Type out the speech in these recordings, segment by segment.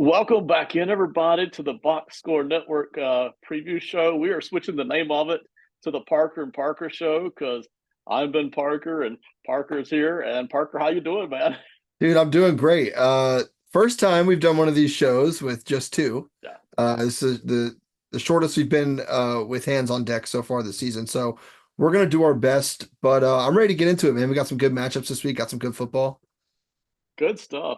Welcome back in, everybody, to the Box Score Network preview show. We are switching the name of it to the Parker and Parker Show because I'm Ben Parker and Parker's here. And Parker, how you doing, man? Dude, I'm doing great. First time we've done one of these shows with just two. Yeah, This is the shortest we've been with hands on deck so far this season. So we're gonna do our best, but I'm ready to get into it, man. We got some good matchups this week, got some good football. good stuff.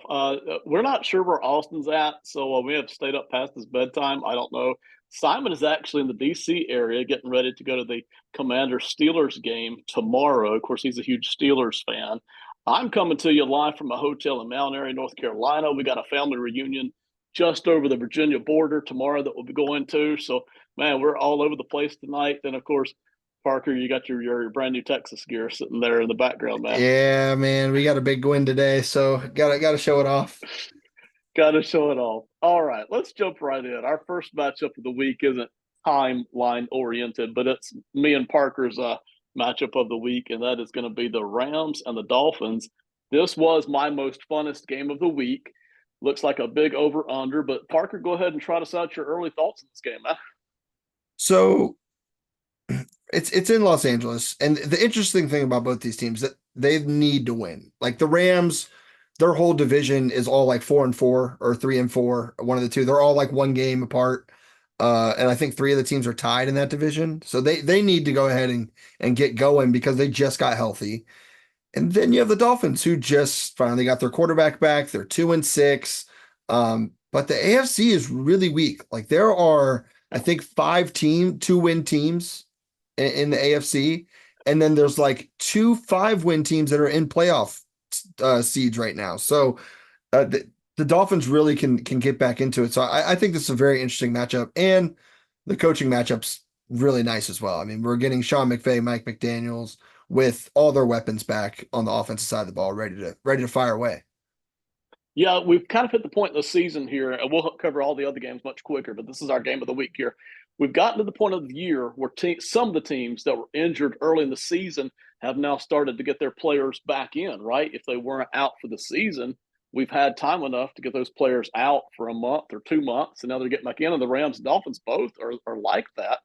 We're not sure where Austin's at, so we have stayed up past his bedtime. I don't know. Simon is actually in the D.C. area getting ready to go to the Commander Steelers game tomorrow. Of course, he's a huge Steelers fan. I'm coming to you live from a hotel in Mount Airy, North Carolina. We got a family reunion just over the Virginia border tomorrow that we'll be going to. So, man, we're all over the place tonight. Then, of course, Parker, you got your brand new Texas gear sitting there in the background, man. Yeah, man, we got a big win today, so gotta show it off. Got to show it off. All right, let's jump right in. Our first matchup of the week isn't timeline oriented, but it's me and Parker's matchup of the week, and that is going to be the Rams and the Dolphins. This was my most funnest game of the week. Looks like a big over under, but Parker, go ahead and trot us out your early thoughts on this game, man. So it's in Los Angeles, and the interesting thing about both these teams that they need to win. Like the Rams, their whole division is all like 4-4 or 3-4, one of the two. They're all like one game apart. And I think three of the teams are tied in that division. So they need to go ahead and get going because they just got healthy. And then you have the Dolphins who just finally got their quarterback back. They're 2-6. But the AFC is really weak. Like there are, I think, five two-win teams in the AFC. And then there's like two 5-win teams that are in playoff seeds right now. So the Dolphins really can get back into it. So I think this is a very interesting matchup, and the coaching matchup's really nice as well. I mean, we're getting Sean McVay, Mike McDaniels with all their weapons back on the offensive side of the ball, ready to fire away. Yeah, we've kind of hit the point in the season here, and we'll cover all the other games much quicker, but this is our game of the week here. We've gotten to the point of the year where some of the teams that were injured early in the season have now started to get their players back in, right? If they weren't out for the season, we've had time enough to get those players out for a month or 2 months, and now they're getting back in. And the Rams and Dolphins both are like that.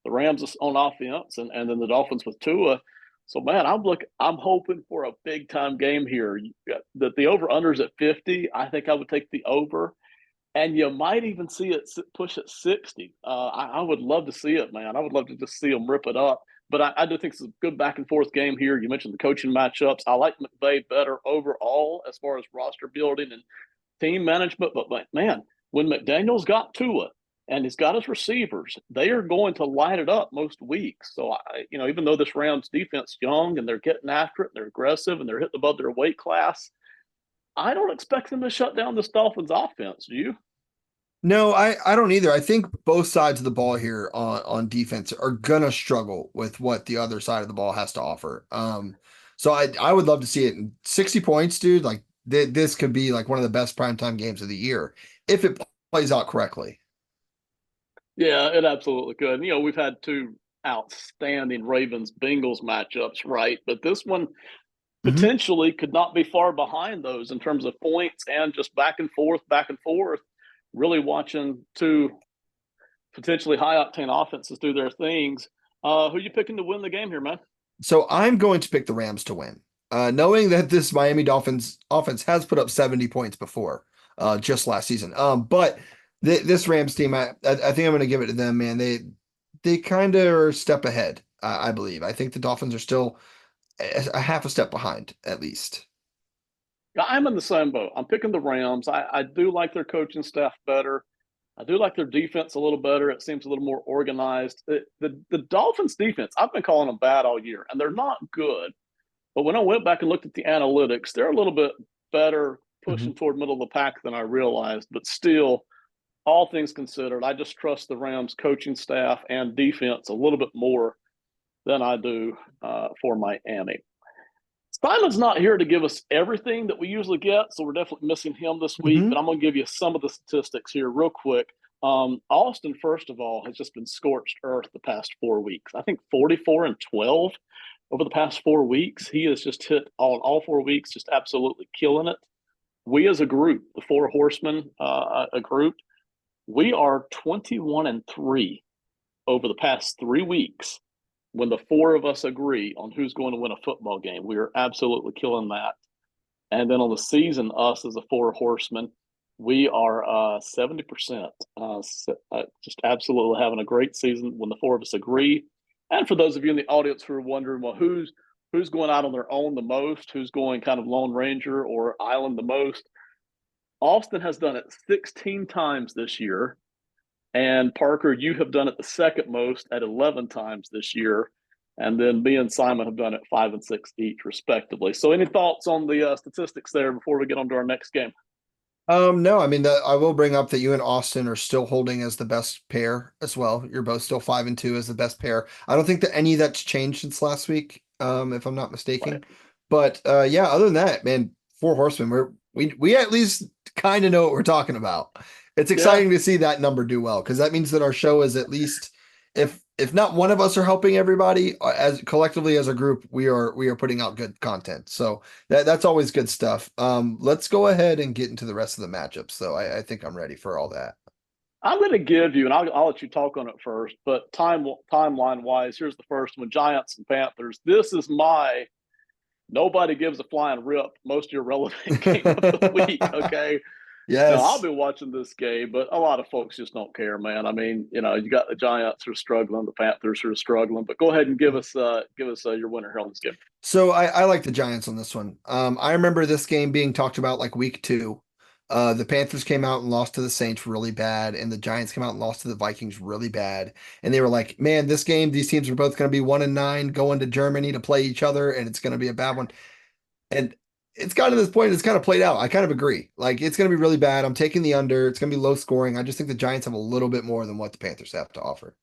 The Rams is on offense, and then the Dolphins with Tua. So man, I'm hoping for a big time game here. That the over unders at 50. I think I would take the over, and you might even see it push at 60. I would love to see it, man. I would love to just see them rip it up. But I do think it's a good back and forth game here. You mentioned the coaching matchups. I like McVay better overall as far as roster building and team management. But man, when McDaniel's got to it and he's got his receivers, they are going to light it up most weeks. So even though this Rams defense young and they're getting after it and they're aggressive and they're hitting above their weight class, I don't expect them to shut down this Dolphins offense. Do you? No, I don't either. I think both sides of the ball here on defense are gonna struggle with what the other side of the ball has to offer. So I would love to see it in 60 points, dude. Like this could be like one of the best primetime games of the year if it plays out correctly. Yeah, it absolutely could. We've had two outstanding Ravens Bengals matchups, right? But this one Mhm. potentially could not be far behind those in terms of points and just back and forth, back and forth. Really watching two potentially high octane offenses do their things. Who you picking to win the game here, man? So I'm going to pick the Rams to win, knowing that this Miami Dolphins offense has put up 70 points before, just last season. But this Rams team, I think I'm going to give it to them, man. They kind of are a step ahead, I believe. I think the Dolphins are still a half a step behind, at least. I'm in the same boat. I'm picking the Rams. I do like their coaching staff better. I do like their defense a little better. It seems a little more organized. The Dolphins defense, I've been calling them bad all year, and they're not good. But when I went back and looked at the analytics, they're a little bit better Mhm. pushing toward middle of the pack than I realized. But still, all things considered, I just trust the Rams coaching staff and defense a little bit more than I do for Miami. Simon's not here to give us everything that we usually get, so we're definitely missing him this week. But Mhm. I'm going to give you some of the statistics here, real quick. Austin, first of all, has just been scorched earth the past 4 weeks. I think 44-12 over the past 4 weeks. He has just hit on all 4 weeks, just absolutely killing it. we as a group, the Four Horsemen, a group, we are 21-3 over the past 3 weeks when the four of us agree on who's going to win a football game. We are absolutely killing that. And then on the season, us as a Four Horsemen, we are 70%. Just absolutely having a great season when the four of us agree. And for those of you in the audience who are wondering, well, who's going out on their own the most, who's going kind of Lone Ranger or Island the most, Austin has done it 16 times this year. And Parker, you have done it the second most at 11 times this year. And then me and Simon have done it 5 and 6 each, respectively. So, any thoughts on the statistics there before we get on to our next game? No, I mean, I will bring up that you and Austin are still holding as the best pair as well. You're both still 5 and 2 as the best pair. I don't think that any of that's changed since last week, if I'm not Right. mistaken. But yeah, other than that, man, Four Horsemen, we at least kind of know what we're talking about. It's Yeah, exciting to see that number do well because that means that our show is at least, if not one of us are helping everybody as collectively as a group, we are putting out good content. So that's always good stuff. Let's go ahead and get into the rest of the matchups. So I think I'm ready for all that. I'm going to give you, and I'll let you talk on it first. But timeline wise, here's the first one: Giants and Panthers. This is my nobody gives a flying rip, most irrelevant game of the week. Okay, now I'll Yes. be watching this game, but a lot of folks just don't care, man. I mean, you got the Giants who are struggling, the Panthers who are struggling. But go ahead and give us your winner here on this game. So I like the Giants on this one. I remember this game being talked about like week two. The Panthers came out and lost to the Saints really bad, and the Giants came out and lost to the Vikings really bad. And they were like, man, this game, these teams are both going to be 1-9 going to Germany to play each other, and it's going to be a bad one. And it's gotten to this point, it's kind of played out. I kind of agree. Like, it's going to be really bad. I'm taking the under. It's going to be low scoring. I just think the Giants have a little bit more than what the Panthers have to offer.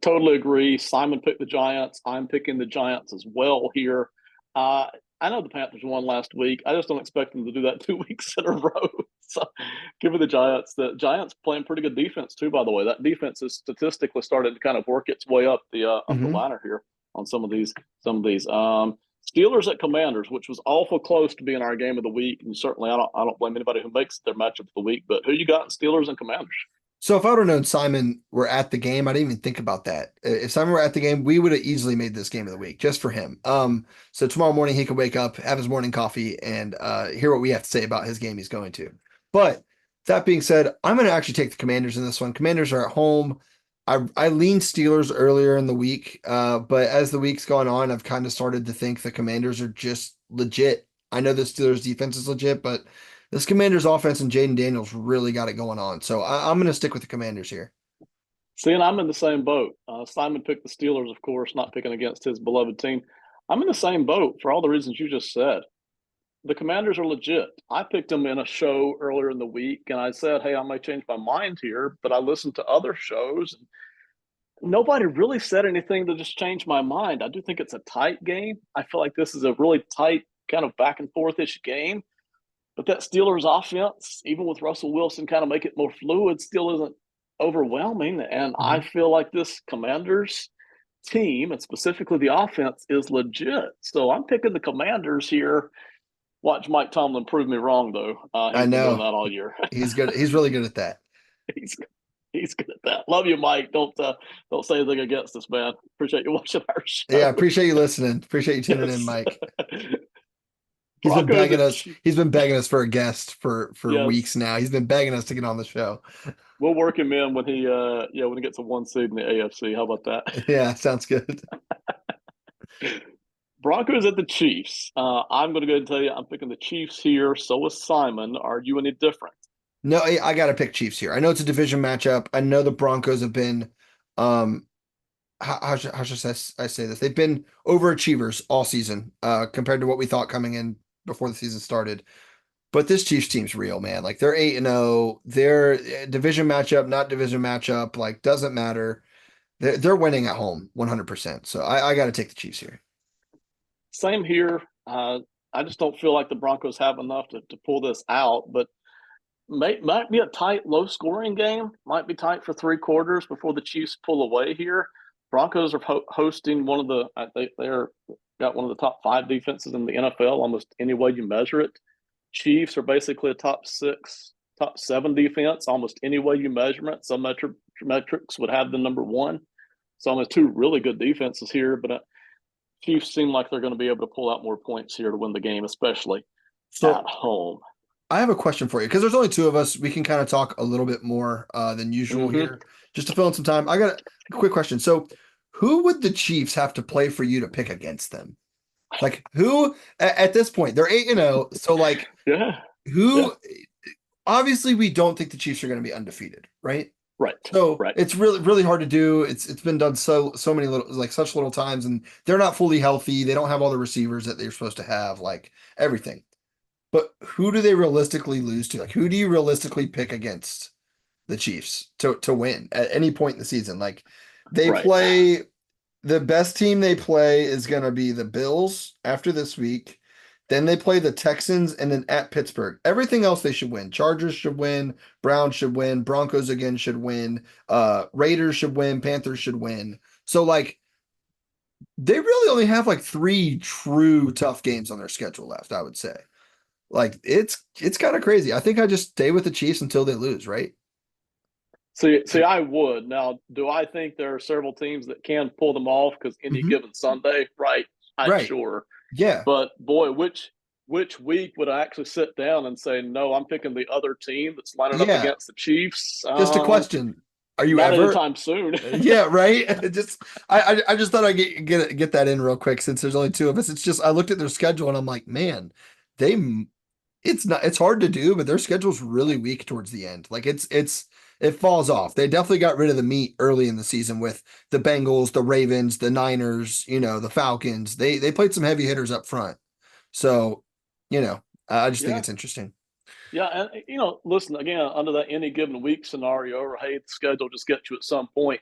Totally agree. Simon picked the Giants. I'm picking the Giants as well here. Uh, I know the Panthers won last week. I just don't expect them to do that 2 weeks in a row. So give me the Giants. The Giants playing pretty good defense too, by the way. That defense is statistically started to kind of work its way up the Hmm. ladder here on some of these. Steelers at Commanders, which was awful close to being our game of the week. And certainly I don't blame anybody who makes their matchup of the week, but who you got in Steelers and Commanders? So if I would have known Simon were at the game, I didn't even think about that. If Simon were at the game, we would have easily made this game of the week just for him. So tomorrow morning he could wake up, have his morning coffee, and hear what we have to say about his game he's going to. But that being said, I'm going to actually take the Commanders in this one. Commanders are at home. I leaned Steelers earlier in the week, but as the week's gone on, I've kind of started to think the Commanders are just legit. I know the Steelers defense is legit, but this Commanders offense and Jaden Daniels really got it going on. So I'm going to stick with the Commanders here. See, and I'm in the same boat. Simon picked the Steelers, of course, not picking against his beloved team. I'm in the same boat for all the reasons you just said. The Commanders are legit. I picked them in a show earlier in the week, and I said, hey, I might change my mind here, but I listened to other shows. And nobody really said anything to just change my mind. I do think it's a tight game. I feel like this is a really tight, kind of back and forth-ish game. But that Steelers offense, even with Russell Wilson kind of make it more fluid, still isn't overwhelming. And I Mhm. feel like this Commanders team, and specifically the offense, is legit. So I'm picking the Commanders here. Watch Mike Tomlin prove me wrong, though. I He's been doing know that all year. he's good. He's really good at that. he's he's good at that. Love you, Mike. Don't say anything against us, man. Appreciate you watching our Yeah, show. appreciate you listening. Appreciate you tuning in, Yes. Mike. He's been Broncos begging at us. He's been begging us for a guest for weeks yes. now. He's been begging us to get on the show. We'll work him in when he gets a 1 seed in the AFC. How about that? Yeah, sounds good. Broncos at the Chiefs. I'm going to go ahead and tell you I'm picking the Chiefs here. So is Simon. Are you any different? No, I got to pick Chiefs here. I know it's a division matchup. I know the Broncos have been, um, how should I say this? They've been overachievers all season, compared to what we thought coming in before the season started. But this Chiefs team's real, man. Like they're 8-0. They're division matchup, not division matchup. Like doesn't matter. They're winning at home 100%. So I got to take the Chiefs here. Same here. I just don't feel like the Broncos have enough to pull this out, but might be a tight, low scoring game. Might be tight for 3 quarters before the Chiefs pull away here. Broncos are hosting one of they're got one of the top 5 defenses in the NFL, almost any way you measure it. Chiefs are basically a top six, top seven defense, almost any way you measure it. Some metrics would have the number one. So almost two really good defenses here, but Chiefs seem like they're going to be able to pull out more points here to win the game, especially at So home. I have a question for you because there's only two of us. We can kind of talk a little bit more than usual Mm-hmm. here, just to fill in some time. I got a quick question. So, who would the Chiefs have to play for you to pick against them? Like, who at this point they're 8-0. So, like, Yeah, yeah, who? Obviously, we don't think the Chiefs are going to be undefeated, right? right, So right, it's really hard to do. It's been done so many little like such little times, and they're not fully healthy. They don't have all the receivers that they're supposed to have, like everything. But who do they realistically lose to? Like, who do you realistically pick against the Chiefs to win at any point in the season? Like, they right. play the best team they play is going to be the Bills after this week. Then they play the Texans and then at Pittsburgh. Everything else they should win. Chargers should win. Browns should win. Broncos again should win. Raiders should win. Panthers should win. So like they really only have like three true tough games on their schedule left, I would say. Like it's kind of crazy. I think I just stay with the Chiefs until they lose, right? See, I would. Now, do I think there are several teams that can pull them off? Because any Hmm. given Sunday, right? I'm Right. sure. Yeah. But boy, which week would I actually sit down and say, no, I'm picking the other team that's lining up Yeah. against the Chiefs? Just a question. Are you Not ever? anytime soon. Yeah, right. Just I just thought I'd get that in real quick since there's only two of us. It's just I looked at their schedule and I'm like, man, they it's hard to do, but their schedule's really weak towards the end. Like it falls off. They definitely got rid of the meat early in the season with the Bengals, the Ravens, the Niners, the Falcons. They played some heavy hitters up front. So, I just think Yeah. it's interesting. Yeah, and listen again under that any given week scenario, or hey, the schedule just gets you at some point.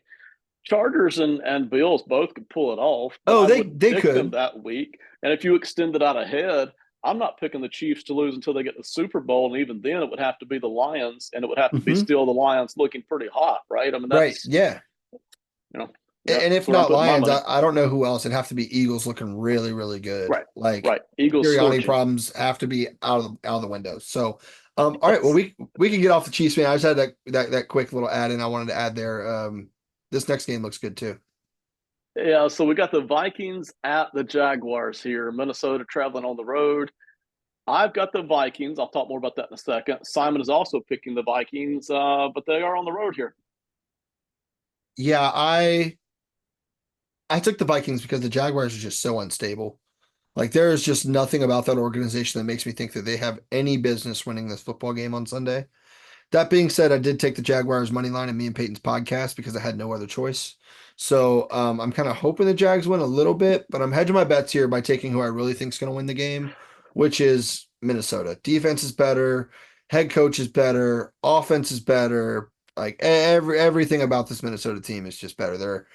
Chargers and Bills both could pull it off, but Oh, I they wouldn't they pick them could. that week. And if you extend it out ahead, I'm not picking the Chiefs to lose until they get the Super Bowl, and even then, it would have to be the Lions, and it would have to be Hmm. still the Lions looking pretty hot, right? I mean, Right. that's Yeah. you know, yeah, And that's if where I'm not putting my Lions, money. I don't know who else. It'd have to be Eagles looking really, really good. Right, Like right. Eagles Sirianni scorching. problems have to be out of the window. So, all right. Well, Yes. we can get off the Chiefs, man. I just had that quick little add in I wanted to add there. This next game looks good too. Yeah, so we got the Vikings at the Jaguars here. Minnesota traveling on the road. I've got the Vikings. I'll talk more about that in a second. Simon is also picking the Vikings, but they are on the road here. Yeah, I took the Vikings because the Jaguars are just so unstable. Like there is just nothing about that organization that makes me think that they have any business winning this football game on Sunday. That being said, I did take the Jaguars money line in me and Peyton's podcast because I had no other choice. So I'm kind of hoping the Jags win a little bit, but I'm hedging my bets here by taking who I really think is going to win the game, which is Minnesota. Defense is better, head coach is better, offense is better. Like everything about this Minnesota team is just better.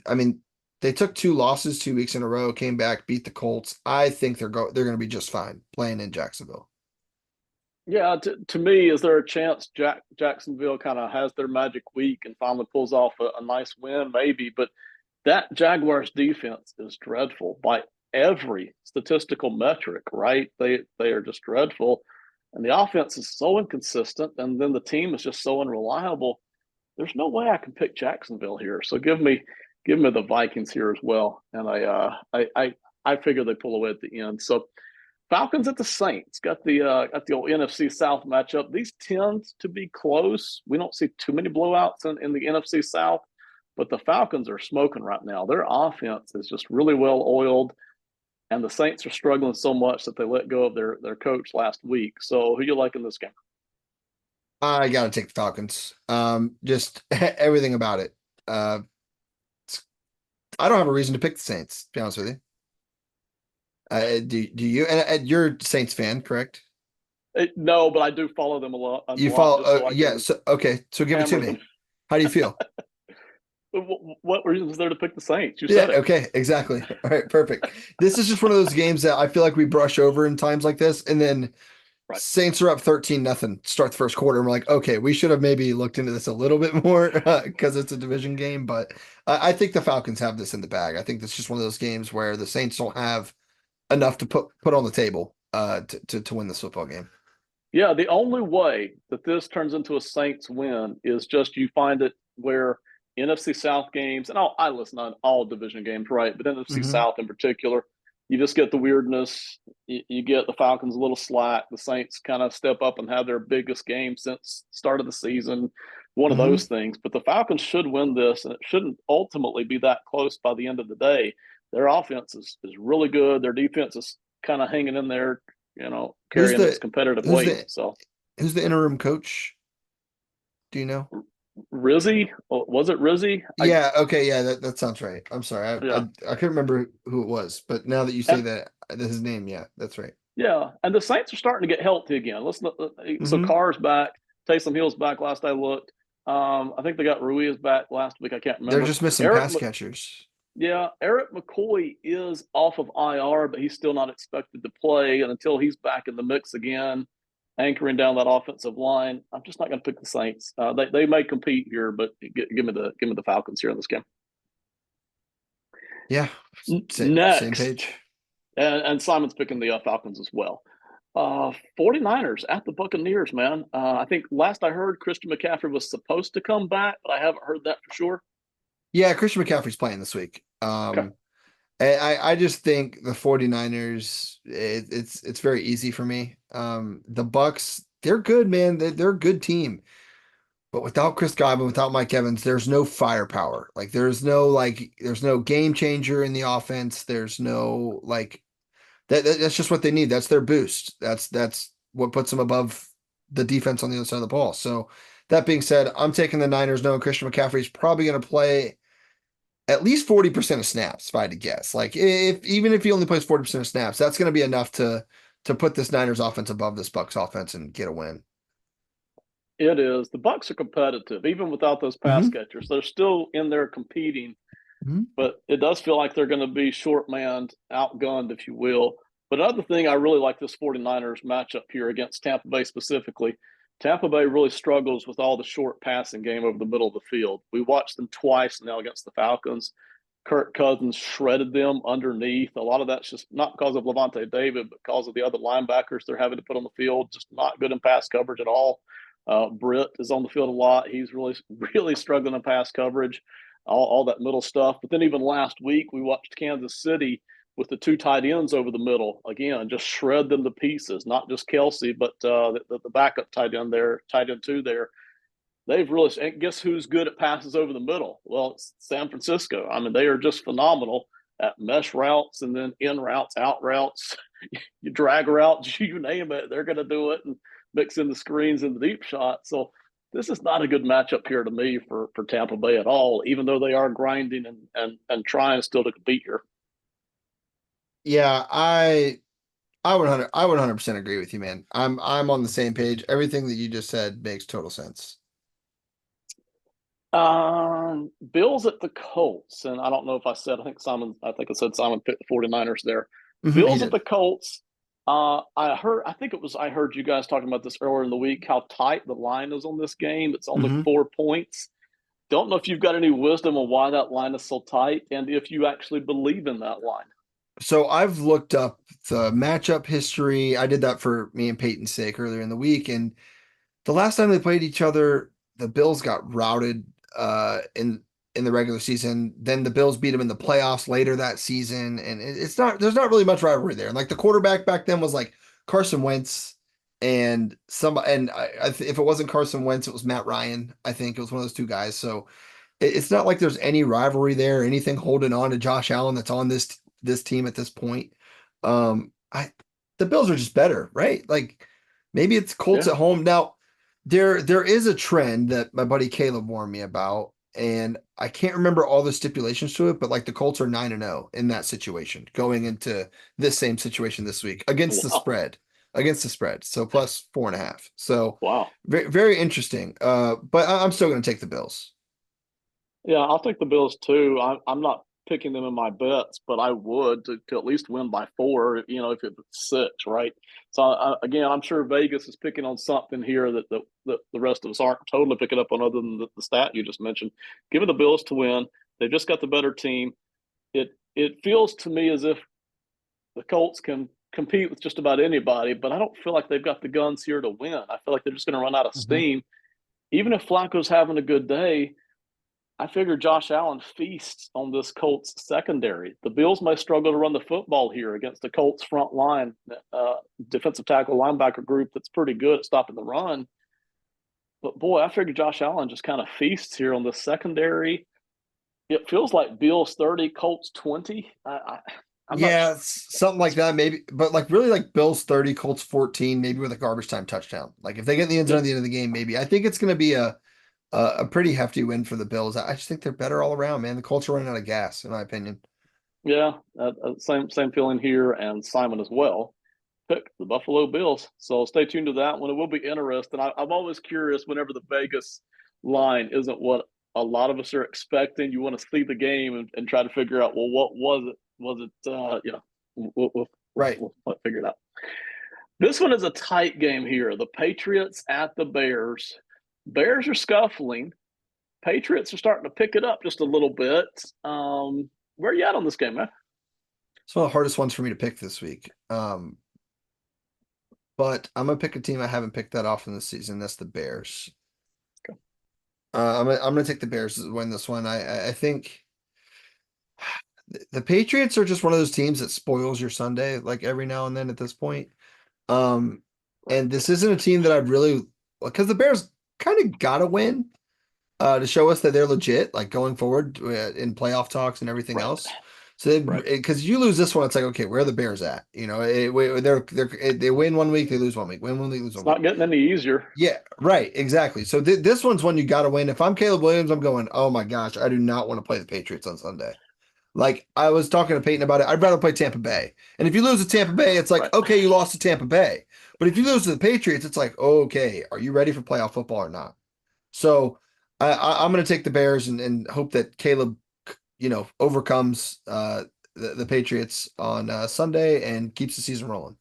I mean, they took two losses 2 weeks in a row, came back, beat the Colts. I think they're going to be just fine playing in Jacksonville. Yeah, to me, is there a chance Jacksonville kind of has their magic week and finally pulls off a nice win? Maybe, but that Jaguars defense is dreadful by every statistical metric, right? They are just dreadful. And the offense is so inconsistent, and then the team is just so unreliable. There's no way I can pick Jacksonville here. So give me the Vikings here as well. And I figure they pull away at the end. So Falcons at the Saints got the old NFC South matchup. These tend to be close. We don't see too many blowouts in the NFC South, but the Falcons are smoking right now. Their offense is just really well oiled, and the Saints are struggling so much that they let go of their coach last week. So who you like in this game? I got to take the Falcons. Just everything about it. Uh, I don't have a reason to pick the Saints, to be honest with you. Do you? And you're a Saints fan, correct? No, but I do follow them a You lot, follow? just so I Yeah. can So okay. So give it to hammer them. me. How do you feel? What reason is there to pick the Saints? You Yeah. said it. Okay. Exactly. All right. Perfect. This is just one of those games that I feel like we brush over in times like this, and then Right. Saints are up 13-0. Start the first quarter, and we're like, okay, we should have maybe looked into this a little bit more because it's a division game. But I think the Falcons have this in the bag. I think it's just one of those games where the Saints don't have enough to put on the table. to win this football game. Yeah, the only way that this turns into a Saints win is just you find it where NFC South games, and I listen on all division games, right? But NFC Hmm. South in particular, you just get the weirdness. You get the Falcons a little slack. The Saints kind of step up and have their biggest game since start of the season. One of Hmm. those things. But the Falcons should win this, and it shouldn't ultimately be that close by the end of the day. Their offense is really good. Their defense is kind of hanging in there, Who's carrying its the competitive who's weight. the So who's the interim coach? Do you know? Rizzy, was it Rizzy? Yeah, okay, yeah, that sounds right. I'm sorry. Yeah, I couldn't remember who it was, but now that you say and, that, his name, yeah, that's right. yeah, and the Saints are starting to get healthy again. So Hmm. Carr's back, Taysom Hill's back. Last I looked, I think they got Ruiz back last week. I can't They're remember. just missing Eric, pass catchers. yeah, Eric McCoy is off of IR, but he's still not expected to play. And until he's back in the mix again, anchoring down that offensive line, I'm just not going to pick the Saints. They may compete here, but give me the Falcons here in this game. Yeah, same Next, page. and Simon's picking the Falcons as well. 49ers at the Buccaneers, man. I think last I heard, Christian McCaffrey was supposed to come back, but I haven't heard that for sure. Yeah, Christian McCaffrey's playing this week. Okay. And I just think the 49ers, it's very easy for me. The Bucks, they're good, man. They're a good team. But without Chris Godwin, without Mike Evans, there's no firepower. Like there's no game changer in the offense. There's no like that's just what they need. That's their boost. That's what puts them above the defense on the other side of the ball. So that being said, I'm taking the Niners knowing Christian McCaffrey's probably going to play at least 40% of snaps, if I had to guess. Like if even if he only plays 40% of snaps, that's going to be enough to put this Niners offense above this Bucks offense and get a win. It is. The Bucks are competitive, even without those pass Hmm. catchers. They're still in there competing, Hmm. but it does feel like they're going to be short manned, outgunned, if you will. But another thing I really like this 49ers matchup here against Tampa Bay specifically. Tampa Bay really struggles with all the short passing game over the middle of the field. We watched them twice now against the Falcons. Kirk Cousins shredded them underneath. A lot of that's just not because of Levante David, but because of the other linebackers they're having to put on the field. Just not good in pass coverage at all. Britt is on the field a lot. He's really struggling in pass coverage, all that middle stuff. But then even last week, we watched Kansas City with the two tight ends over the middle. Again, just shred them to pieces, not just Kelsey, but the backup tight end there, tight end two there. They've really, and guess who's good at passes over the middle? Well, it's San Francisco. I mean, they are just phenomenal at mesh routes and then in routes, out routes, you drag routes, you name it, they're going to do it and mix in the screens and the deep shot. So this is not a good matchup here to me for Tampa Bay at all, even though they are grinding and trying still to compete here. Yeah, I would 100% agree with you, man. I'm on the same page. Everything that you just said makes total sense. Bills at the Colts, and I don't know if I think I said Simon picked the 49ers there. Hmm, he Bills at did. the Colts. I heard you guys talking about this earlier in the week, how tight the line is on this game. It's only Hmm. 4 points. Don't know if you've got any wisdom on why that line is so tight and if you actually believe in that line. So I've looked up the matchup history. I did that for me and Peyton's sake earlier in the week, and the last time they played each other, the Bills got routed in the regular season. Then the Bills beat them in the playoffs later that season, and it's not there's not really much rivalry there. And like the quarterback back then was like Carson Wentz, and if it wasn't Carson Wentz, it was Matt Ryan. I think it was one of those two guys. So it's not like there's any rivalry there, anything holding on to Josh Allen that's on this team at this point. I the Bills are just better, right? Like maybe it's Colts Yeah. at home. Now there is a trend that my buddy Caleb warned me about, and I can't remember all the stipulations to it, but like the Colts are 9-0 in that situation, going into this same situation this week against the Wow. spread. Against the spread. So plus 4.5. So Wow. very, very interesting. But I'm still gonna take the Bills. Yeah, I'll take the Bills too. I'm not picking them in my bets, but I would to at least win by four, if it's six, right? So again, I'm sure Vegas is picking on something here that the rest of us aren't totally picking up on, other than the stat you just mentioned. Give it the Bills to win. They've just got the better team. It feels to me as if the Colts can compete with just about anybody, but I don't feel like they've got the guns here to win. I feel like they're just going to run out of Mhm. steam. Even if Flacco's having a good day, I figure Josh Allen feasts on this Colts secondary. The Bills may struggle to run the football here against the Colts front line, defensive tackle linebacker group that's pretty good at stopping the run. But boy, I figure Josh Allen just kind of feasts here on the secondary. It feels like Bills 30, Colts 20. I'm not. Yeah, something like that, maybe. But like really like Bills 30, Colts 14, maybe with a garbage time touchdown. Like if they get in the end zone Yeah, at the end of the game, maybe. I think it's going to be a pretty hefty win for the Bills. I just think they're better all around, man. The Colts are running out of gas, in my opinion. yeah, same feeling here, and Simon as well. Pick the Buffalo Bills. So stay tuned to that one. It will be interesting. I'm always curious whenever the Vegas line isn't what a lot of us are expecting. You want to see the game and try to figure out, well, what was it? Was it, Right. we'll figure it out. This one is a tight game here. The Patriots at the Bears. Bears are scuffling. Patriots are starting to pick it up just a little bit. Where are you at on this game, man? It's one of the hardest ones for me to pick this week. But I'm gonna pick a team I haven't picked that often this season. That's the Bears. Okay. I'm gonna take the Bears to win this one. I think the Patriots are just one of those teams that spoils your Sunday like every now and then at this point. Um, Right. and this isn't a team that I've really because the Bears kind of gotta win to show us that they're legit, like going forward in playoff talks and everything Right. else. So Right. because you lose this one, it's like okay, where are the Bears at? You know, they win one week, they lose one week, win one week, lose It's one week. not getting any easier. Yeah, right, exactly. So this one's one you got to win. If I'm Caleb Williams, I'm going, oh my gosh, I do not want to play the Patriots on Sunday. Like I was talking to Peyton about it. I'd rather play Tampa Bay. And if you lose to Tampa Bay, it's like, Right. okay, you lost to Tampa Bay. But if you lose to the Patriots, it's like, okay, are you ready for playoff football or not? So I'm going to take the Bears and hope that Caleb, overcomes the Patriots on Sunday and keeps the season rolling.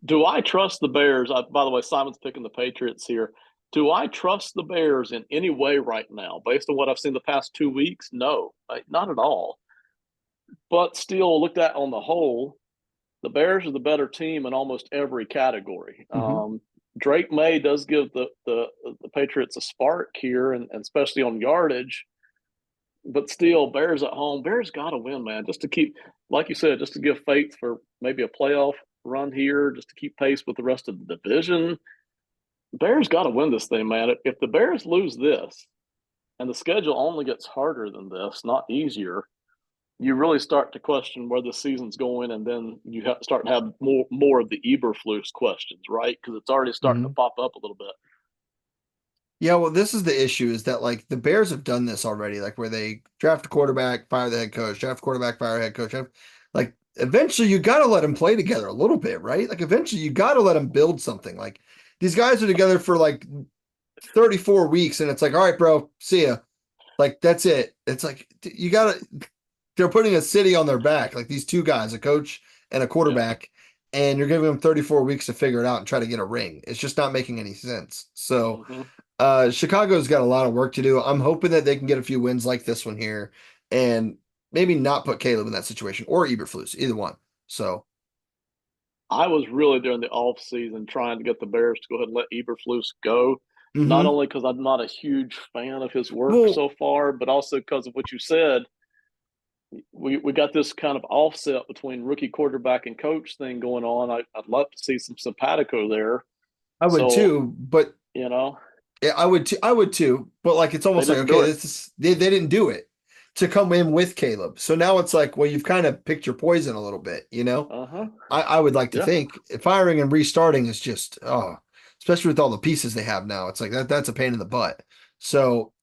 Do I trust the Bears? By the way, Simon's picking the Patriots here. Do I trust the Bears in any way right now, based on what I've seen the past 2 weeks? No, not at all. But still, looked at on the whole, the Bears are the better team in almost every category. Mm-hmm. Drake May does give the Patriots a spark here, and especially on yardage. But still, Bears at home. Bears got to win, man, just to keep, like you said, just to give faith for maybe a playoff run here, just to keep pace with the rest of the division. Bears got to win this thing, man. If the Bears lose this, and the schedule only gets harder than this, not easier, you really start to question where the season's going, and then you start to have more of the Eberflus questions, right? Because it's already starting to Mm-hmm. pop up a little bit. Yeah, well, this is the issue is that like the Bears have done this already, like where they draft a quarterback, fire the head coach, draft a quarterback, fire a head coach. Like eventually you got to let them play together a little bit, right? Like eventually you got to let them build something. Like these guys are together for like 34 weeks and it's like, all right, bro, see ya. Like that's it. It's like you got to they're putting a city on their back, like these two guys, a coach and a Yeah. quarterback, and you're giving them 34 weeks to figure it out and try to get a ring. It's just not making any sense. So Mm-hmm. Chicago's got a lot of work to do. I'm hoping that they can get a few wins like this one here and maybe not put Caleb in that situation or Eberflus, either one. So, I was really during the off season trying to get the Bears to go ahead and let Eberflus go. Not mm-hmm. only because I'm not a huge fan of his work Well, so far, but also because of what you said. We got this kind of offset between rookie quarterback and coach thing going on. I'd love to see some simpatico there. I would So, too, but you know, yeah, I would too, but like it's they almost like didn't do okay, it. they didn't do it to come in with Caleb. So now it's like, well, you've kind of picked your poison a little bit, you know? Uh-huh. I would like to Yeah. think firing and restarting is just especially with all the pieces they have now. It's like that's a pain in the butt. So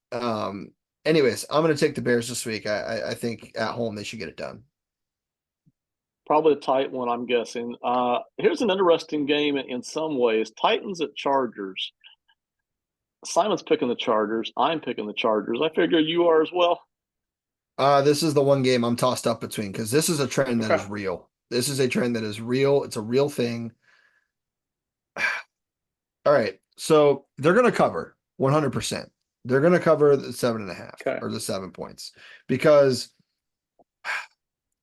anyways, I'm gonna take the Bears this week. I think at home they should get it done. Probably a tight one, I'm guessing. Here's an interesting game in some ways. Titans at Chargers. Simon's picking the Chargers. I'm picking the Chargers. I figure you are as well. This is the one game I'm tossed up between because this is a trend that Okay. is real. This is a trend that is real. It's a real thing. All right. So they're going to cover 100%. They're going to cover the 7.5 Okay. or the 7 points because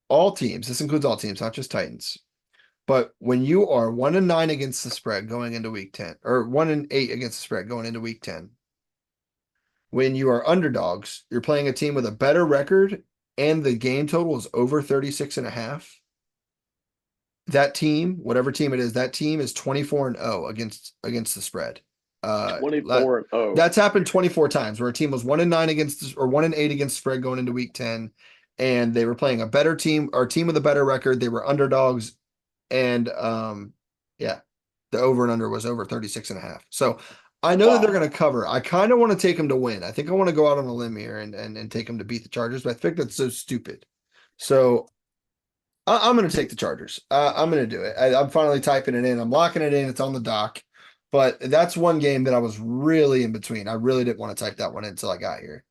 all teams, this includes all teams, not just Titans, But when you are 1-9 against the spread going into week 10, or 1-8 against the spread going into week 10, when you are underdogs, you're playing a team with a better record and the game total is over 36.5. That team, whatever team it is, that team is 24-0 against the spread. That 24-0. that's happened 24 times where a team was 1-9 against or 1-8 against spread going into week 10, and they were playing a better team or a team with a better record. They were underdogs, and yeah, the over and under was over 36.5. So I know that they're Wow. going to cover. I kind of want to take them to win. I think I want to go out on a limb here and take them to beat the Chargers, but I think that's so stupid. So I'm going to take the Chargers. I'm going to do it. I'm finally typing it in. I'm locking it in. It's on the dock. But that's one game that I was really in between. I really didn't want to type that one in until I got here.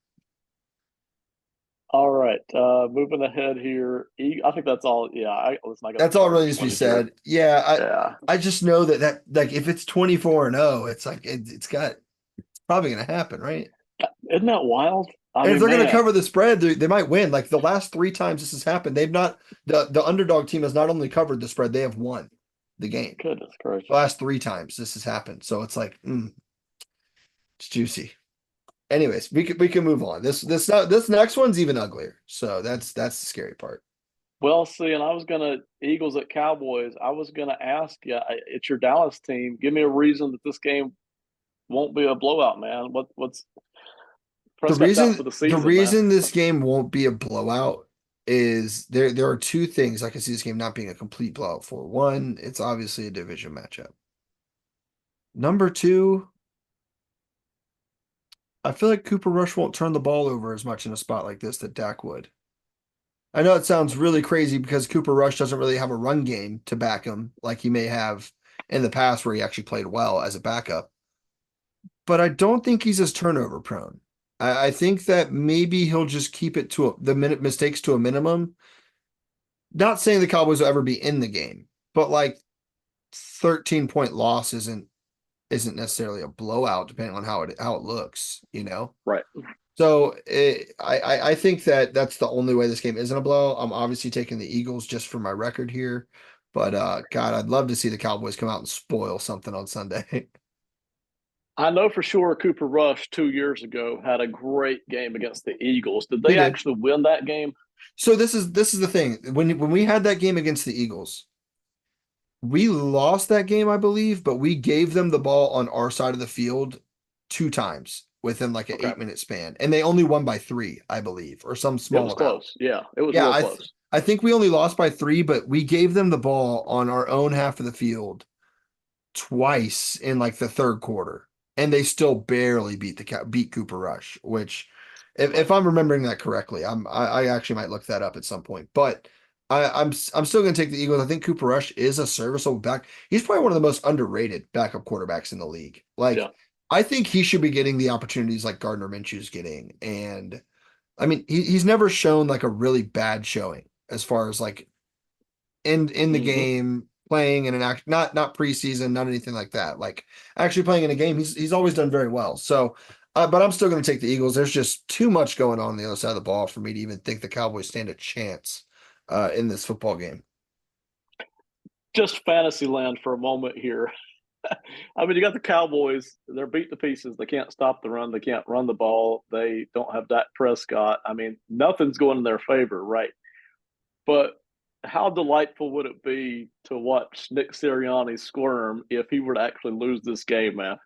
All right. Moving ahead here. I think that's all. Yeah, listen, I got the That's all really Chargers needs to be winning here. said. Yeah, Yeah. I just know that like if it's 24-0, it's like it's probably going to happen, right? Isn't that wild? I And if mean, they're going to man, cover the spread, they might win. Like the last three times this has happened, they've not the underdog team has not only covered the spread, they have won the game. goodness The gracious. last three times this has happened. So it's like, it's juicy. Anyways, we can move on. This next one's even uglier. So that's the scary part. Well, see, and I was gonna Eagles at Cowboys. I was gonna ask you, it's your Dallas team. Give me a reason that this game won't be a blowout, man. What's The Prescott's out reason for the the season, man? reason this game won't be a blowout is there are two things I can see this game not being a complete blowout for. One, it's obviously a division matchup. Number two, I feel like Cooper Rush won't turn the ball over as much in a spot like this that Dak would. I know it sounds really crazy because Cooper Rush doesn't really have a run game to back him like he may have in the past where he actually played well as a backup. But I don't think he's as turnover prone. I think that maybe he'll just keep it to the minute mistakes to a minimum. Not saying the Cowboys will ever be in the game, but like 13-point loss isn't necessarily a blowout depending on how it looks, you know. Right. So I think that that's the only way this game isn't a blow. I'm obviously taking the Eagles just for my record here, but God, I'd love to see the Cowboys come out and spoil something on Sunday. I know for sure Cooper Rush 2 years ago had a great game against the Eagles. Did He they did. actually win that game? So this is the thing. When we had that game against the Eagles, we lost that game, I believe, but we gave them the ball on our side of the field two times within like an Okay. 8-minute span, and they only won by three, I believe, or some It small was amount. close. Yeah, it was Yeah, real close. I think we only lost by three, but we gave them the ball on our own half of the field twice in like the third quarter, and they still barely beat Cooper Rush. Which, if Right. I'm remembering that correctly, I actually might look that up at some point. But I'm still going to take the Eagles. I think Cooper Rush is a serviceable back. He's probably one of the most underrated backup quarterbacks in the league. Like Yeah. I think he should be getting the opportunities like Gardner Minshew's getting, and I mean he's never shown like a really bad showing as far as like in the Hmm. game, playing in an act, not preseason, not anything like that. Like actually playing in a game, he's always done very well. So, but I'm still going to take the Eagles. There's just too much going on the other side of the ball for me to even think the Cowboys stand a chance in this football game. Just fantasy land for a moment here. I mean, you got the Cowboys. They're beat to pieces. They can't stop the run. They can't run the ball. They don't have Dak Prescott. I mean, nothing's going in their favor, right? But how delightful would it be to watch Nick Sirianni squirm if he were to actually lose this game, man?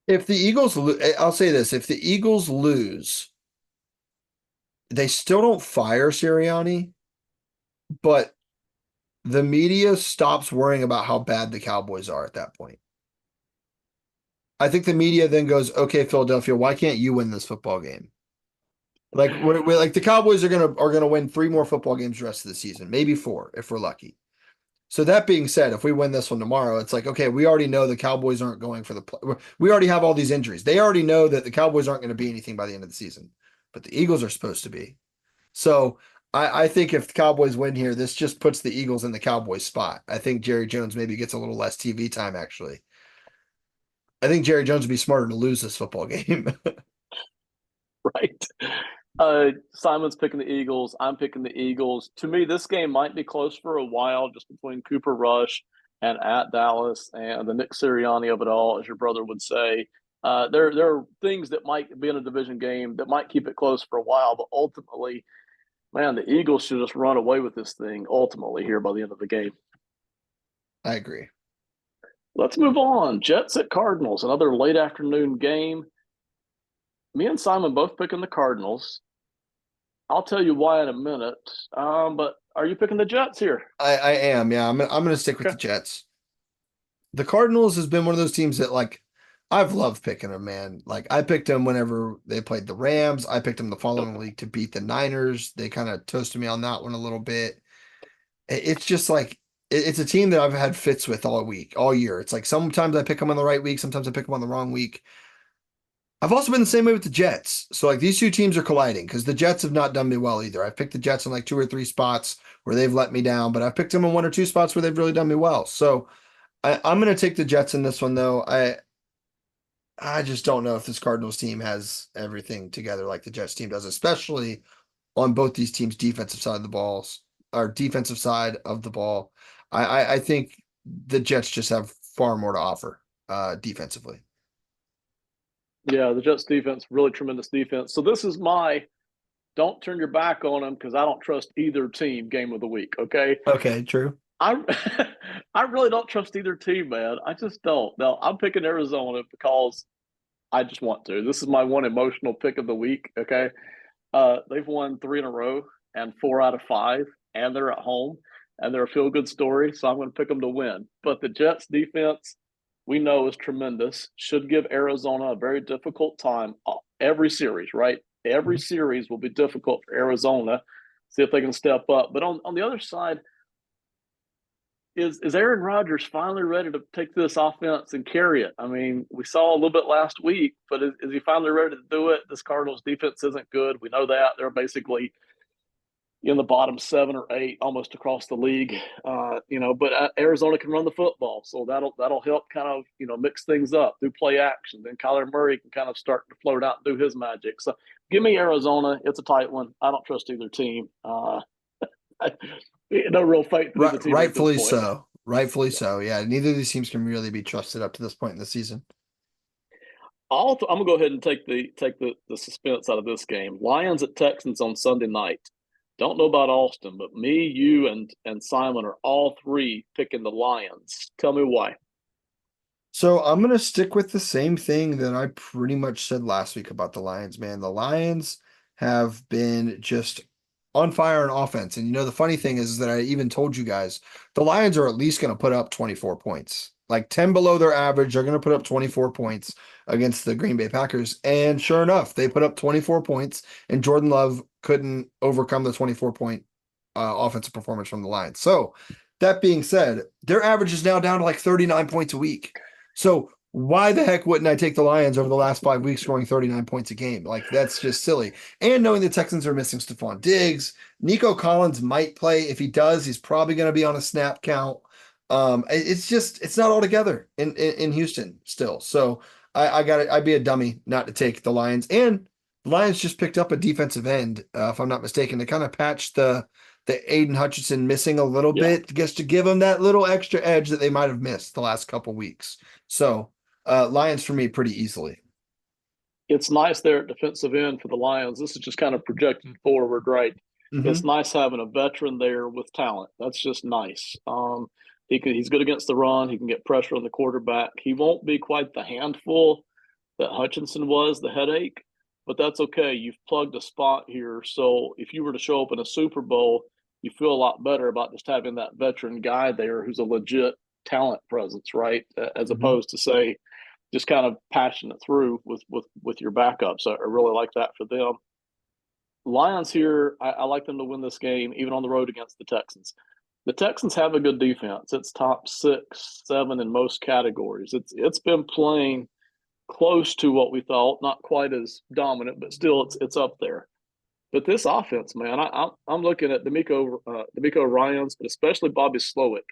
If the Eagles, I'll say this: if the Eagles lose, they still don't fire Sirianni, but the media stops worrying about how bad the Cowboys are at that point. I think the media then goes, "Okay, Philadelphia, why can't you win this football game?" Like we're like the Cowboys are gonna win three more football games the rest of the season, maybe four if we're lucky. So that being said, if we win this one tomorrow, it's like okay, we already know the Cowboys aren't going for the play. We already have all these injuries. They already know that the Cowboys aren't going to be anything by the end of the season, but the Eagles are supposed to be. So I think if the Cowboys win here, this just puts the Eagles in the Cowboys spot. I think Jerry Jones maybe gets a little less TV time. Actually, I think Jerry Jones would be smarter to lose this football game. Right? Simon's picking the Eagles. I'm picking the Eagles. To me, this game might be close for a while, just between Cooper Rush and at Dallas and the Nick Sirianni of it all, as your brother would say. There are things that might be in a division game that might keep it close for a while, but ultimately, man, the Eagles should just run away with this thing ultimately here by the end of the game. I agree. Let's move on. Jets at Cardinals, another late afternoon game. Me and Simon both picking the Cardinals. I'll tell you why in a minute. But are you picking the Jets here? I am. Yeah, I'm gonna stick with Okay. the Jets. The Cardinals has been one of those teams that like I've loved picking them, man. Like I picked them whenever they played the Rams. I picked them the Yep. following week to beat the Niners. They kind of toasted me on that one a little bit. It's just like it's a team that I've had fits with all week, all year. It's like sometimes I pick them on the right week, sometimes I pick them on the wrong week. I've also been the same way with the Jets. So like these two teams are colliding because the Jets have not done me well either. I've picked the Jets in like two or three spots where they've let me down, but I've picked them in one or two spots where they've really done me well. So I'm going to take the Jets in this one though. I just don't know if this Cardinals team has everything together like the Jets team does, especially on both these teams' defensive side of the balls or defensive side of the ball. I think the Jets just have far more to offer defensively. Yeah, the Jets defense, really tremendous defense. So this is my don't turn your back on them because I don't trust either team game of the week. Okay. Okay, true. I I really don't trust either team, man. I just don't. No, I'm picking Arizona because I just want to. This is my one emotional pick of the week. Okay. They've won three in a row and four out of five, and they're at home, and they're a feel good story. So I'm going to pick them to win. But the Jets defense, we know, is tremendous. Should give Arizona a very difficult time every series, right? Every Mhm. series will be difficult for Arizona. See if they can step up. But on the other side, is Aaron Rodgers finally ready to take this offense and carry it? I mean, we saw a little bit last week, but is he finally ready to do it? This Cardinals defense isn't good. We know that. They're basically in the bottom seven or eight, almost across the league. But Arizona can run the football, so that'll help kind of mix things up, do play action. Then Kyler Murray can kind of start to float out and do his magic. So give me Arizona. It's a tight one. I don't trust either team. No real faith in Right, either team at this rightfully point. so. Rightfully Yeah. so. Yeah, neither of these teams can really be trusted up to this point in the season. I'm gonna go ahead and take the suspense out of this game. Lions at Texans on Sunday night. Don't know about Austin, but me, you, and Simon are all three picking the Lions. Tell me why. So I'm gonna stick with the same thing that I pretty much said last week about the Lions, man. The Lions have been just on fire on offense. And the funny thing is that I even told you guys the Lions are at least gonna put up 24 points. Like 10 below their average, they're gonna put up 24 points against the Green Bay Packers. And sure enough, they put up 24 points, and Jordan Love couldn't overcome the 24-point offensive performance from the Lions. So that being said, their average is now down to like 39 points a week. So why the heck wouldn't I take the Lions over the last 5 weeks, scoring 39 points a game? Like that's just silly. And knowing the Texans are missing Stephon Diggs, Nico Collins might play. If he does, he's probably going to be on a snap count. It's not all together in Houston still. So I got it. I'd be a dummy not to take the Lions. And the Lions just picked up a defensive end, if I'm not mistaken, to kind of patch the Aiden Hutchinson missing a little Yeah, bit, just to give them that little extra edge that they might have missed the last couple weeks. So Lions for me pretty easily. it's nice there at defensive end for the Lions. This is just kind of projecting forward, right? It's Hmm. nice having a veteran there with talent. That's just nice. He's good against the run. He can get pressure on the quarterback. He won't be quite the handful that Hutchinson was, the headache, but that's okay. You've plugged a spot here. So if you were to show up in a Super Bowl, you feel a lot better about just having that veteran guy there who's a legit talent presence, right? As Hmm. opposed to say just kind of passion it through with your backup. So I really like that for them. Lions here, I like them to win this game, even on the road against the Texans. The Texans have a good defense. It's top six, seven in most categories. It's been playing close to what we thought, not quite as dominant, but still it's up there. But this offense, man, I'm looking at D'Amico Ryans, but especially Bobby Slowick,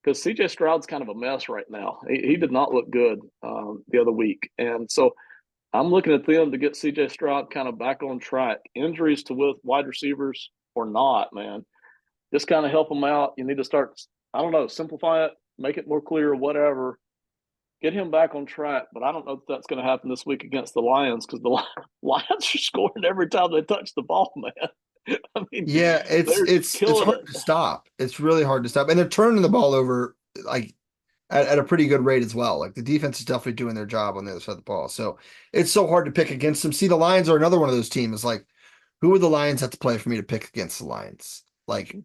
because CJ Stroud's kind of a mess right now. He did not look good the other week, and so I'm looking at them to get CJ Stroud kind of back on track. Injuries to with wide receivers or not, man. Just kind of help them out. You need to start, I don't know, simplify it, make it more clear, whatever. Get him back on track. But I don't know if that's going to happen this week against the Lions because the Lions are scoring every time they touch the ball, man. I mean, Yeah, they're it's killing hard it. to stop. It's really hard to stop. And they're turning the ball over like at a pretty good rate as well. Like the defense is definitely doing their job on the other side of the ball. So it's so hard to pick against them. See, the Lions are another one of those teams. Like, who would the Lions have to play for me to pick against the Lions? Like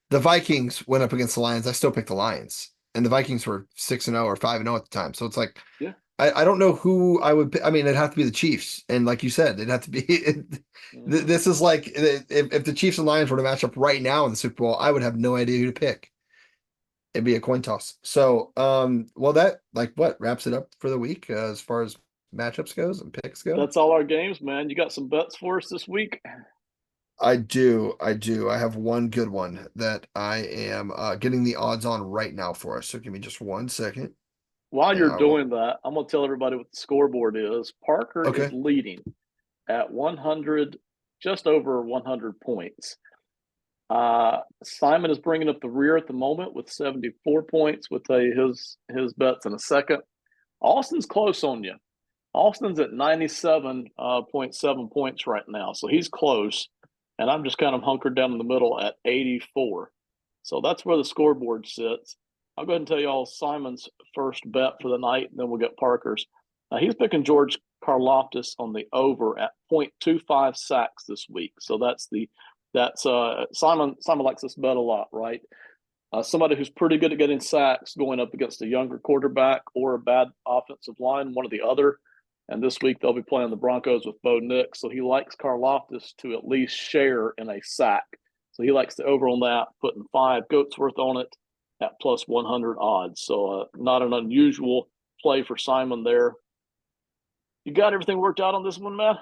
the Vikings went up against the Lions. I still picked the Lions. And the Vikings were 6-0 or 5-0 at the time. So it's like Yeah. I don't know who I would pick. I mean, it'd have to be the Chiefs. And like you said, it'd have to be Mm-hmm. this is like if the Chiefs and Lions were to match up right now in the Super Bowl, I would have no idea who to pick. It'd be a coin toss. So, well, that like what wraps it up for the week as far as matchups goes and picks go. That's all our games, man. You got some bets for us this week? I do. I have one good one that I am getting the odds on right now for us. So give me just 1 second, While and you're I will. doing that, I'm going to tell everybody what the scoreboard is. Parker is Okay. leading at 100, just over 100 points. Simon is bringing up the rear at the moment with 74 points. We'll tell you his bets in a second. Austin's close on you. Austin's at 97.7 points right now, so he's close. And I'm just kind of hunkered down in the middle at 84. So that's where the scoreboard sits. I'll go ahead and tell you all Simon's first bet for the night, and then we'll get Parker's. He's picking George Karlaftis on the over at 0.25 sacks this week. So that's Simon likes this bet a lot, right? Somebody who's pretty good at getting sacks going up against a younger quarterback or a bad offensive line, one or the other. And this week they'll be playing the Broncos with Bo Nix. So he likes Karlaftis to at least share in a sack. So he likes the over on that, putting 5 goats worth on it at plus 100 odds. So not an unusual play for Simon there. You got everything worked out on this one, man?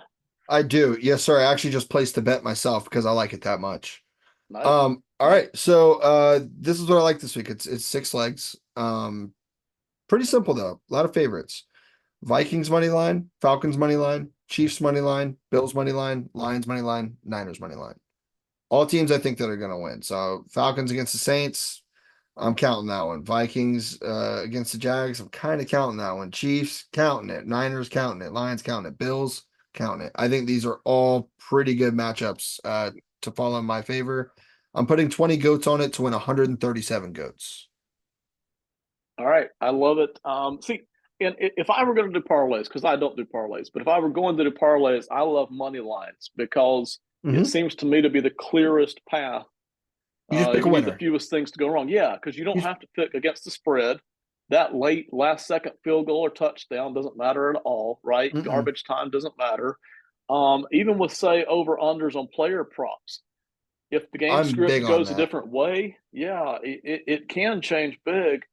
I do. Yes, sir. I actually just placed the bet myself because I like it that much. Nice. All right. So this is what I like this week. It's 6 legs. Pretty simple though. A lot of favorites. Vikings money line, Falcons money line, Chiefs money line, Bills money line, Lions money line, Niners money line. All teams I think that are gonna win. So Falcons against the Saints, I'm counting that one. Vikings against the Jags, I'm kind of counting that one. Chiefs, counting it. Niners, counting it. Lions, counting it. Bills, counting it. I think these are all pretty good matchups to fall in my favor. I'm putting 20 goats on it to win 137 goats. All right, I love it. See, and if I were going to do parlays, because I don't do parlays, but if I were going to do parlays, I love money lines because it Hmm. seems to me to be the clearest path. You just pick a You need the winner. fewest things to go wrong. Yeah, because you don't You, have to pick against the spread. That late last second field goal or touchdown doesn't matter at all, right? mm-mm. Garbage time doesn't matter. Even with say over unders on player props, if the game I'm big script on goes a that. different way, yeah, it can change big.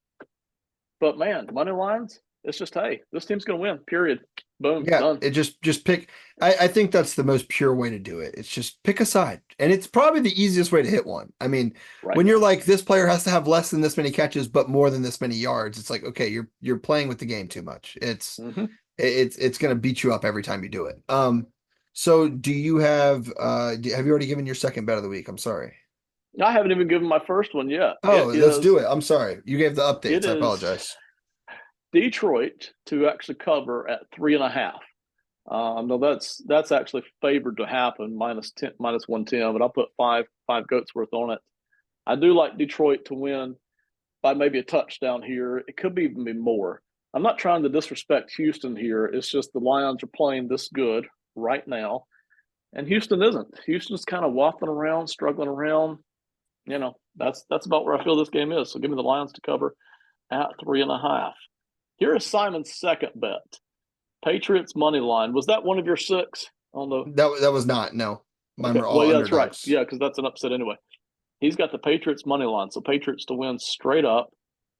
But man, money lines, it's just hey, this team's going to win. Period. Boom, Yeah, done. it just pick. I think that's the most pure way to do it. It's just pick a side. And it's probably the easiest way to hit one. I mean, Right. when you're like this player has to have less than this many catches, but more than this many yards, it's like, okay, you're playing with the game too much. Mm-hmm. It's gonna beat you up every time you do it. So do you have have you already given your second bet of the week? I'm sorry. I haven't even given my first one yet. Oh, let's do it. I'm sorry. You gave the It updates. I is apologize. Detroit to actually cover at 3.5. No, that's actually favored to happen -10, -110, but I'll put five goats worth on it. I do like Detroit to win by maybe a touchdown here. It could be even be more. I'm not trying to disrespect Houston here. It's just the Lions are playing this good right now, and Houston isn't. Houston's kind of waffling around, struggling around. That's about where I feel this game is. So give me the Lions to cover at 3.5. Here is Simon's second bet. Patriots money line. Was that one of your 6 on the? That was not, no. Mine Okay, were well, all yeah, that's right. underdogs. Yeah, because that's an upset anyway. He's got the Patriots money line, so Patriots to win straight up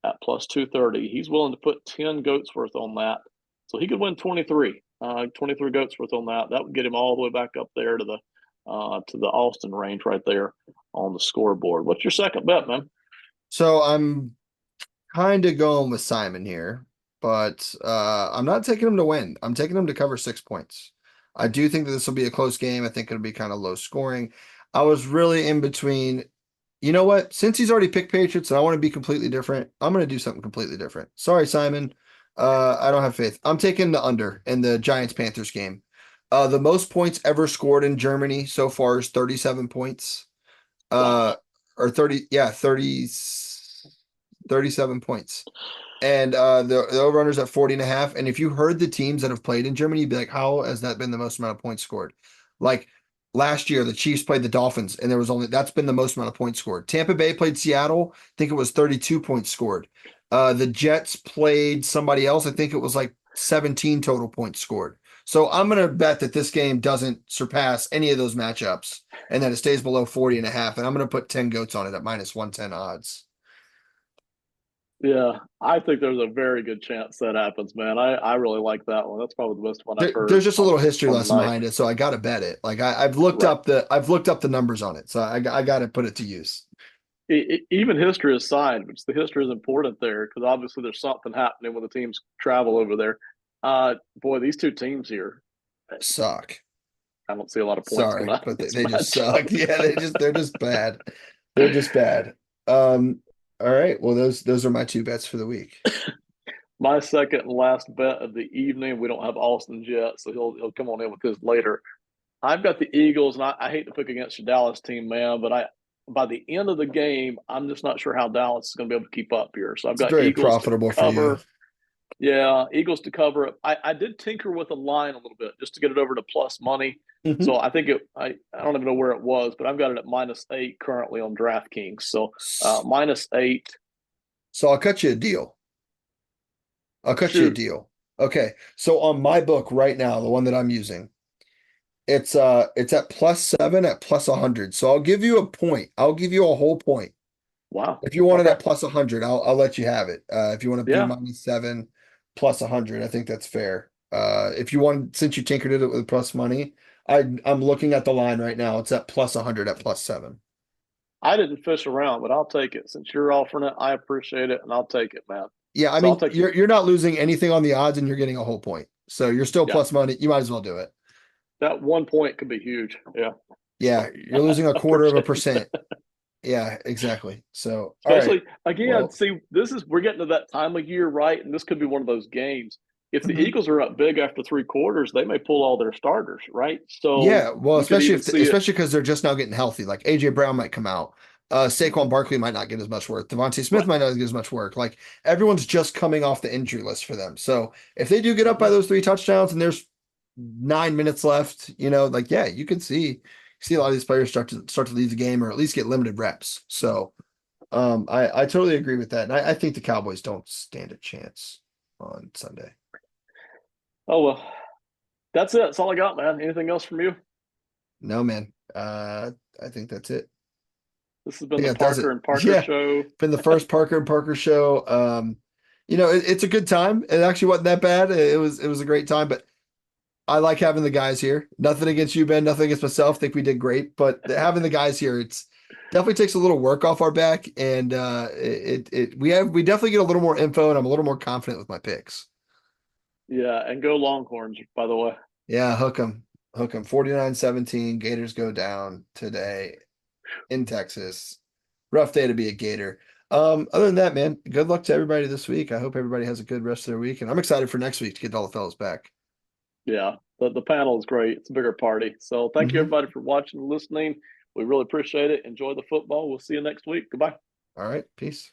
at plus 230. He's willing to put 10 goats worth on that, so he could win 23. 23 goats worth on that. That would get him all the way back up there to the Austin range right there on the scoreboard. What's your second bet, man? So I'm kind of going with Simon here. but I'm not taking them to win. I'm taking them to cover 6 points. I do think that this will be a close game. I think it'll be kind of low scoring. I was really in between. You know what? Since he's already picked Patriots and I want to be completely different, I'm going to do something completely different. Sorry, Simon. I don't have faith. I'm taking the under in the Giants Panthers game. The most points ever scored in Germany so far is 37 points. Uh, Wow. or 30, yeah, 37 points. And the over-under's at 40 and a half. And if you heard the teams that have played in Germany, you'd be like, how has that been the most amount of points scored? Like last year, the Chiefs played the Dolphins, and that's been the most amount of points scored. Tampa Bay played Seattle. I think it was 32 points scored. The Jets played somebody else. I think it was like 17 total points scored. So I'm going to bet that this game doesn't surpass any of those matchups and that it stays below 40 and a half. And I'm going to put 10 goats on it at minus 110 odds. Yeah, I think there's a very good chance that happens, man. I really like that one. That's probably the best one I've heard There's just a little history on the lesson night. behind it, so I got to bet it. Like I've looked Right. up the numbers on it, so I got to put it to use. Even history aside, which the history is important there because obviously there's something happening when the teams travel over there. Boy, these two teams here, Suck. I don't see a lot of points coming Sorry, out of but this they just matchup. suck. Yeah, they're just bad. They're just bad. All right. Well, those are my two bets for the week. My second and last bet of the evening. We don't have Austin yet, so he'll come on in with his later. I've got the Eagles, and I hate to pick against your Dallas team, man, but I by the end of the game, I'm just not sure how Dallas is going to be able to keep up here. So I've It's got very Eagles to profitable for you. cover. Yeah, Eagles to cover. I did tinker with the line a little bit just to get it over to plus money. Mhm. So I think I don't even know where it was, but I've got it at -8 currently on DraftKings. So -8. So I'll cut you a deal. I'll cut you a Shoot. deal. Okay. So on my book right now, the one that I'm using, it's at +7 at +100. So I'll give you a point. I'll give you a whole point. Wow. If you want it Okay. at +100, I'll let you have it. If you want to do Yeah. -7 +100, I think that's fair. If you want, since you tinkered it with plus money, I'm looking at the line right now. It's at +100 at +7. I didn't fish around, but I'll take it. Since you're offering it, I appreciate it, and I'll take it, man. Yeah, I So I'll mean, take the you're not losing anything on the odds, and you're getting a whole point. So you're still yeah. plus money. You might as well do it. That 1 point could be huge. Yeah. Yeah, So you're I losing a quarter of a appreciate percent. that. Yeah, exactly. So, all right. Especially again, Well, see, we're getting to that time of year, right? And this could be one of those games. If the mhm. Eagles are up big after 3 quarters, they may pull all their starters, right? So Yeah, well, you could especially even if see it. especially because they're just now getting healthy. Like AJ Brown might come out. Saquon Barkley might not get as much work. Devontae Smith Right. might not get as much work. Like everyone's just coming off the injury list for them. So if they do get up by Mhm. those three touchdowns and there's 9 minutes left, like yeah, you can see a lot of these players start to leave the game or at least get limited reps. So I totally agree with that. And I think the Cowboys don't stand a chance on Sunday. Oh well, that's it. That's all I got, man. Anything else from you? No, man. I think that's it. This has been Yeah, the it does Parker it. and Parker Yeah, show. been the first Parker and Parker show. It's a good time. It actually wasn't that bad. It was a great time, but I like having the guys here. Nothing against you, Ben. Nothing against myself. Think we did great, but having the guys here, it's definitely takes a little work off our back, and we definitely get a little more info, and I'm a little more confident with my picks. Yeah, and go Longhorns, by the way. Yeah, hook 'em. 49-17. Gators go down today in Texas. Rough day to be a Gator. Other than that, man, good luck to everybody this week. I hope everybody has a good rest of their week, and I'm excited for next week to get all the fellas back. Yeah, the panel is great. It's a bigger party. So thank you, Hmm. everybody, for watching and listening. We really appreciate it. Enjoy the football. We'll see you next week. Goodbye. All right, peace.